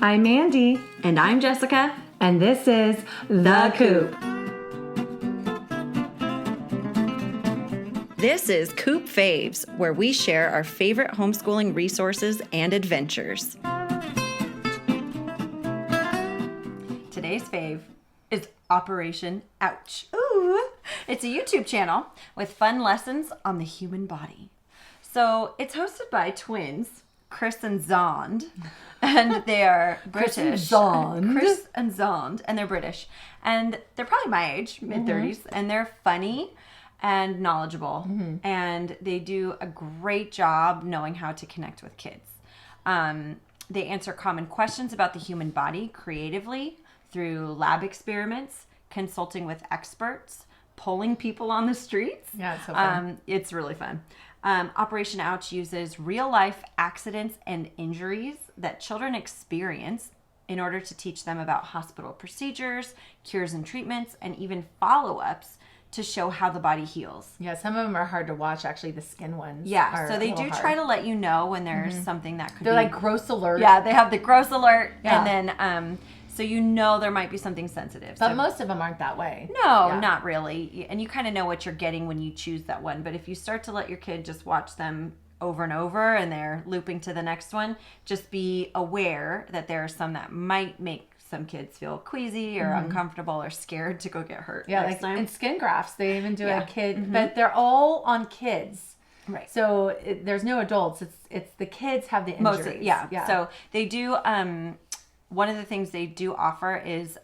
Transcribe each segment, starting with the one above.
I'm Mandy. And I'm Jessica. And this is The Coop. This is Coop Faves, where we share our favorite homeschooling resources and adventures. Today's fave is Operation Ouch. Ooh! It's a YouTube channel with fun lessons on the human body. So it's hosted by twins, Chris and Zond, and they are British. Chris and Zond, and they're British. And they're probably my age, mid-30s, and they're funny and knowledgeable, and they do a great job knowing how to connect with kids. They answer common questions about the human body creatively through lab experiments, consulting with experts, polling people on the streets. Yeah, it's so fun. It's really fun. Operation Ouch uses real-life accidents and injuries that children experience in order to teach them about hospital procedures, cures and treatments, and even follow-ups to show how the body heals. Yeah, some of them are hard to watch, actually, the skin ones. Yeah, so they do try to let you know when there's something that could They're like gross alert. Yeah, they have the gross alert, and then so you know there might be something sensitive. But most of them aren't that way. No, not really. And you kind of know what you're getting when you choose that one. But if you start to let your kid just watch them over and over and they're looping to the next one, just be aware that there are some that might make some kids feel queasy or uncomfortable or scared to go get hurt. Yeah, next time. And skin grafts. They even do a kid, but they're all on kids. Right. So there's no adults. It's the kids have the injuries. Mostly, yeah. So they do. One of the things they do offer is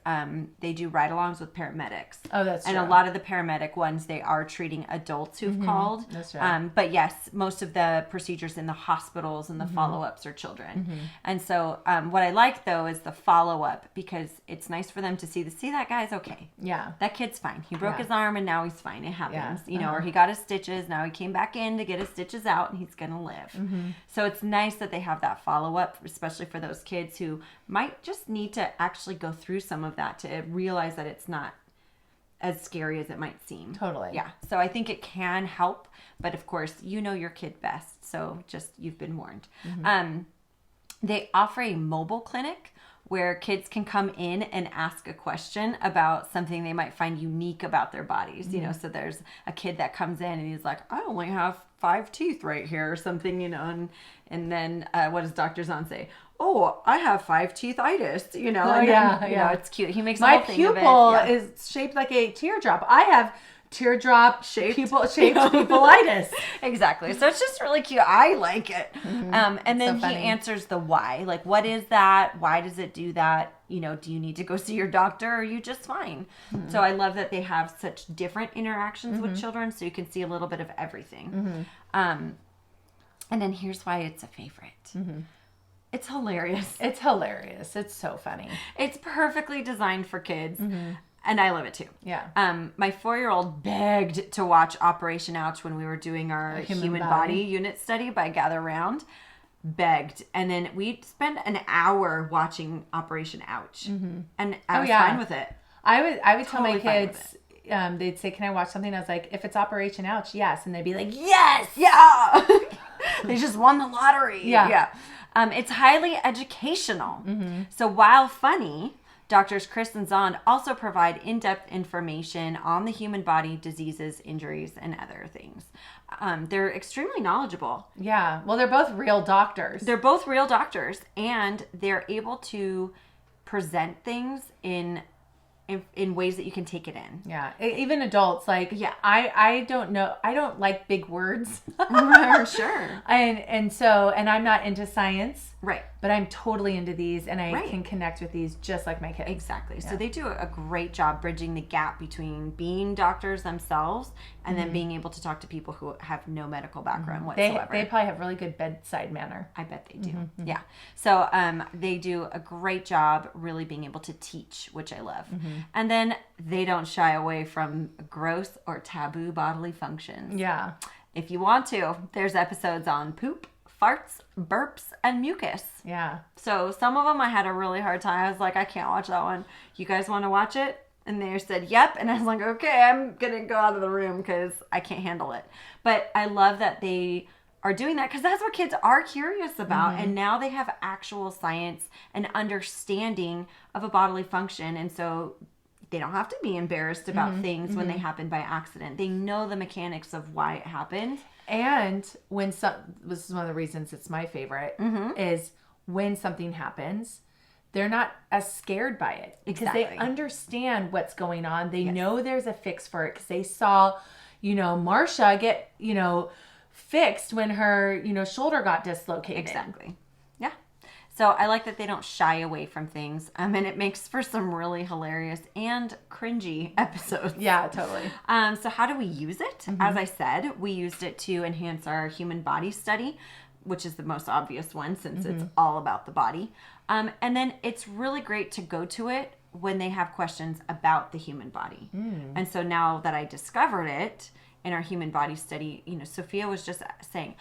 they do ride-alongs with paramedics. Oh, that's true. And a lot of the paramedic ones, they are treating adults who've called. That's right. But yes, most of the procedures in the hospitals and the follow-ups are children. And so what I like, though, is the follow-up because it's nice for them to see that guy's okay. Yeah. That kid's fine. He broke his arm and now he's fine. It happens. Yeah. You know, or he got his stitches. Now he came back in to get his stitches out and he's going to live. So it's nice that they have that follow-up, especially for those kids who might just need to actually go through some of that to realize that it's not as scary as it might seem. Totally. Yeah. So I think it can help, but of course, you know your kid best. So just, you've been warned. They offer a mobile clinic where kids can come in and ask a question about something they might find unique about their bodies. You know, so there's a kid that comes in and he's like, I only have 5 teeth right here or something, you know, and then what does Dr. Zahn say? Oh, I have 5 teethitis, you know. Oh, and then, you know, it's cute. He makes a My whole thing of it. pupil is shaped like a teardrop. I have teardrop-shaped pupulitis. Exactly. So it's just really cute. I like it. And then he answers the why. Like, what is that? Why does it do that? You know, do you need to go see your doctor or are you just fine? So I love that they have such different interactions with children so you can see a little bit of everything. And then here's why it's a favorite. It's hilarious. It's hilarious. It's so funny. It's perfectly designed for kids. And I love it too. Yeah. My 4-year-old begged to watch Operation Ouch when we were doing our human body unit study by Gather Round. Begged. And then we'd spend an hour watching Operation Ouch. And I was fine with it. I would tell my kids, they'd say, can I watch something? I was like, if it's Operation Ouch, yes. And they'd be like, yes! Yeah! They just won the lottery. Yeah. It's highly educational. So while funny, Doctors Chris and Zond also provide in-depth information on the human body, diseases, injuries, and other things. They're extremely knowledgeable. Yeah. Well, they're both real doctors. They're both real doctors, and they're able to present things in ways that you can take it in. Yeah. Even adults, like, I don't know. I don't like big words. Sure. And I'm not into science. Right. But I'm totally into these, and I can connect with these just like my kids. Exactly. Yeah. So they do a great job bridging the gap between being doctors themselves and then being able to talk to people who have no medical background whatsoever. They probably have really good bedside manner. I bet they do. Yeah. So they do a great job really being able to teach, which I love. And then they don't shy away from gross or taboo bodily functions. Yeah. If you want to, there's episodes on poop, farts, burps, and mucus. Yeah. So some of them I had a really hard time. I was like, I can't watch that one. You guys want to watch it? And they said, yep. And I was like, okay, I'm going to go out of the room because I can't handle it. But I love that they are doing that because that's what kids are curious about. And now they have actual science and understanding of a bodily function. And so they don't have to be embarrassed about things when they happen by accident. They know the mechanics of why it happened. And this is one of the reasons it's my favorite, is when something happens, they're not as scared by it because they understand what's going on. They know there's a fix for it because they saw, Marsha get, fixed when her, shoulder got dislocated. Exactly. Yeah. So I like that they don't shy away from things. And it makes for some really hilarious and cringy episodes. Yeah, totally. So how do we use it? As I said, we used it to enhance our human body study, which is the most obvious one since it's all about the body. And then it's really great to go to it when they have questions about the human body. And so now that I discovered it in our human body study, Sophia was just saying,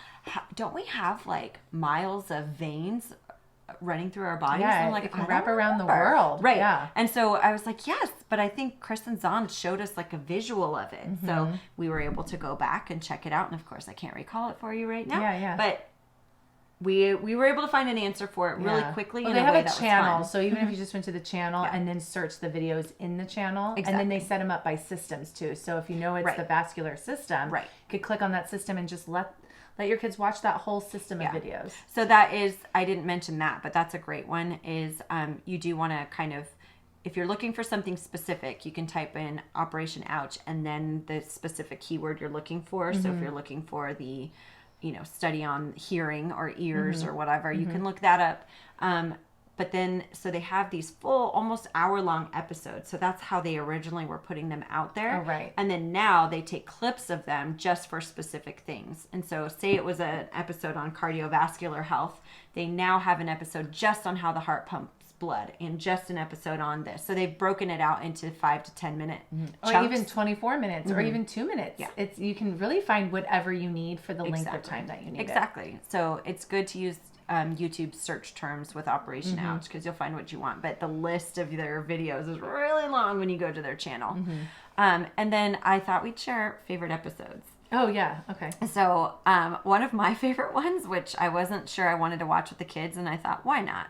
don't we have like miles of veins running through our bodies? Yeah, and I'm like, it can wrap around the world. Right. Yeah. And so I was like, yes, but I think Chris and Zahn showed us like a visual of it. So we were able to go back and check it out. And of course, I can't recall it for you right now. Yeah. But we were able to find an answer for it really quickly. Well, in they a have way a that channel, was fun. so even if you just went to the channel and then search the videos in the channel, and then they set them up by systems too. So if it's the vascular system, you could click on that system and just let your kids watch that whole system of videos. So that is, I didn't mention that, but that's a great one. Is you do want to kind of, if you're looking for something specific, you can type in Operation Ouch and then the specific keyword you're looking for. So if you're looking for the study on hearing or ears or whatever, you can look that up. But then, so they have these full, almost hour-long episodes. So that's how they originally were putting them out there. Oh, right. And then now they take clips of them just for specific things. And so say it was an episode on cardiovascular health. They now have an episode just on how the heart pumps blood and just an episode on this. So they've broken it out into 5 to 10 minute chunks. Or even 24 minutes or even 2 minutes. Yeah. You can really find whatever you need for the length of time that you need Exactly. So it's good to use YouTube search terms with Operation Ouch because you'll find what you want. But the list of their videos is really long when you go to their channel. And then I thought we'd share favorite episodes. Oh, yeah. Okay. So one of my favorite ones, which I wasn't sure I wanted to watch with the kids, and I thought, why not?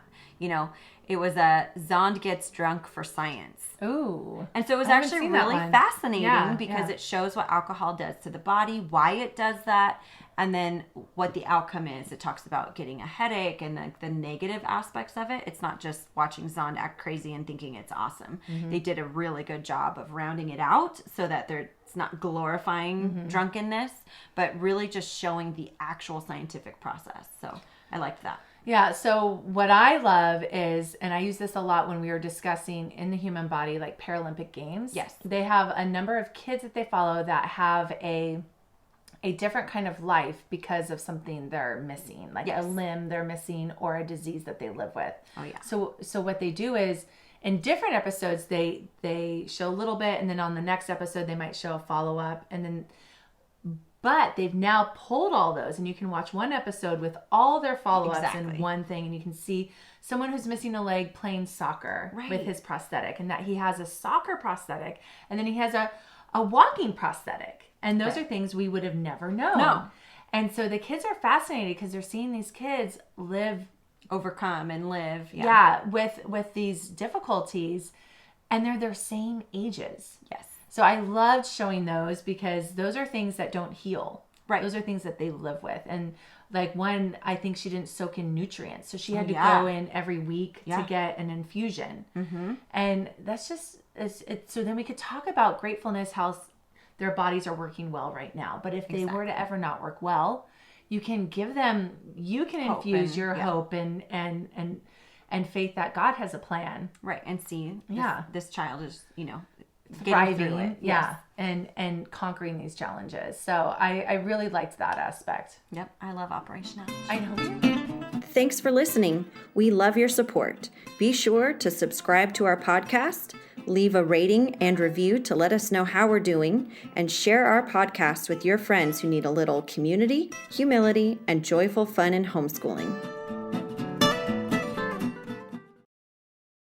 It was Zond Gets Drunk for Science. Ooh. And so it was actually really fascinating because it shows what alcohol does to the body, why it does that, and then what the outcome is. It talks about getting a headache and the negative aspects of it. It's not just watching Zond act crazy and thinking it's awesome. They did a really good job of rounding it out so that it's not glorifying drunkenness, but really just showing the actual scientific process. So I liked that. Yeah, so what I love is, and I use this a lot when we were discussing in the human body, like Paralympic Games. Yes. They have a number of kids that they follow that have a different kind of life because of something they're missing, like a limb they're missing or a disease that they live with. Oh, yeah. So what they do is, in different episodes, they show a little bit, and then on the next episode, they might show a follow-up, and then... But they've now pulled all those, and you can watch one episode with all their follow-ups in one thing, and you can see someone who's missing a leg playing soccer with his prosthetic, and that he has a soccer prosthetic, and then he has a walking prosthetic. And those are things we would have never known. No. And so the kids are fascinated because they're seeing these kids overcome and live. With these difficulties, and they're their same ages. Yes. So I loved showing those because those are things that don't heal. Right. Those are things that they live with. And like one, I think she didn't soak in nutrients. So she had to go in every week to get an infusion. And that's just, so then we could talk about gratefulness, how their bodies are working well right now. But if they were to ever not work well, you can give them, you can infuse your hope and faith that God has a plan. Right. And see, this child is, thriving, and conquering these challenges. So I really liked that aspect. Yep, I love Operation Ouch. I know. Thanks for listening. We love your support. Be sure to subscribe to our podcast, leave a rating and review to let us know how we're doing, and share our podcast with your friends who need a little community, humility, and joyful fun in homeschooling.